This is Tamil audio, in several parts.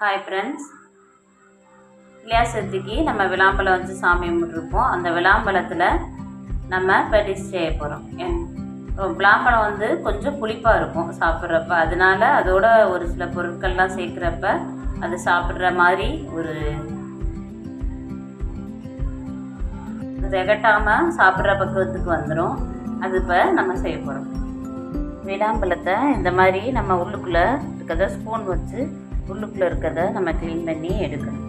ஹாய் ஃப்ரெண்ட்ஸ், இல்லையா சதுர்த்திக்கு நம்ம விளாம்பழம் வச்சு சாமி கும்பிட்ருப்போம். அந்த விளாம்பழத்தில் நம்ம இப்போ டிஷ் செய்ய போகிறோம். விளாம்பழம் வந்து கொஞ்சம் புளிப்பாக இருக்கும் சாப்பிட்றப்ப, அதனால அதோட ஒரு சில பொருட்கள்லாம் சேர்க்குறப்ப அது சாப்பிட்ற மாதிரி ஒரு திகட்டாமல் சாப்பிட்ற பக்குவத்துக்கு வந்துடும். அது இப்போ நம்ம செய்ய போகிறோம். விளாம்பழத்தை இந்த மாதிரி நம்ம உள்ளுக்குள்ளே இருக்கிறத ஸ்பூன் வச்சு உள்ளுக்குள்ளே இருக்கிறத நம்ம க்ளீன் பண்ணி எடுக்கணும்.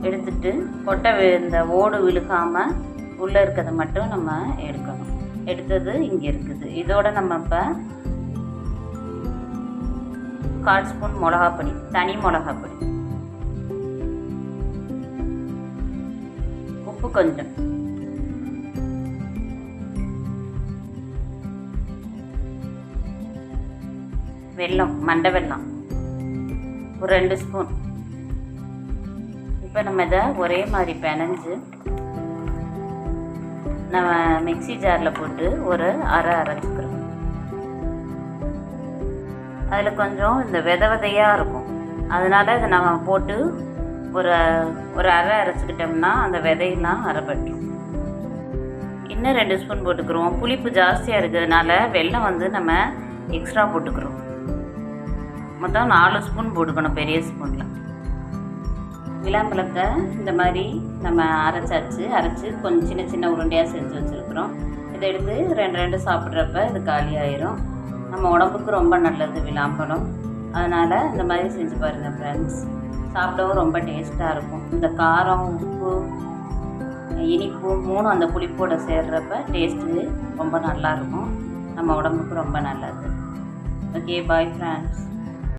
எடுத்துட்டு கொட்டை இந்த ஓடு விழுகாமல் உள்ளே இருக்கிறத மட்டும் நம்ம எடுக்கணும். எடுத்தது இங்கே இருக்குது. இதோட நம்ம இப்போ 1/4 ஸ்பூன் மிளகாப்பொடி, தனி மிளகாப்பொடி, உப்பு கொஞ்சம், வெல்லம், மண்டை வெல்லம் ஒரு 2 ஸ்பூன். இப்போ நம்ம இதை ஒரே மாதிரி பிணைஞ்சு நம்ம மிக்சி ஜாரில் போட்டு ஒரு அரைச்சிக்கிறோம். அதில் கொஞ்சம் இந்த விதையாக இருக்கும், அதனால் இதை நம்ம போட்டு ஒரு அரைச்சிக்கிட்டோம்னா அந்த விதையெல்லாம் அரைப்பட்டுரும். இன்னும் 2 ஸ்பூன் போட்டுக்கிறோம். புளிப்பு ஜாஸ்தியாக இருக்கிறதுனால வெல்லம் வந்து நம்ம எக்ஸ்ட்ரா போட்டுக்கிறோம். மொத்தம் 4 ஸ்பூன் போட்டுக்கணும் பெரிய ஸ்பூனில். விளாம்பழத்தை இந்த மாதிரி நம்ம அரைச்சி கொஞ்சம் சின்ன சின்ன உருண்டையாக செஞ்சு வச்சுருக்குறோம். இதை எடுத்து 2 சாப்பிட்றப்ப இது காலியாயிரும். நம்ம உடம்புக்கு ரொம்ப நல்லது விளாம்பழம். அதனால் இந்த மாதிரி செஞ்சு பாருங்கள் ஃப்ரெண்ட்ஸ். சாப்பிடவும் ரொம்ப டேஸ்ட்டாக இருக்கும். இந்த காரம், உப்பு, இனிப்பு 3 அந்த புளிப்போடு சேர்றப்ப டேஸ்ட்டு ரொம்ப நல்லாயிருக்கும். நம்ம உடம்புக்கு ரொம்ப நல்லது. Okay, bye friends.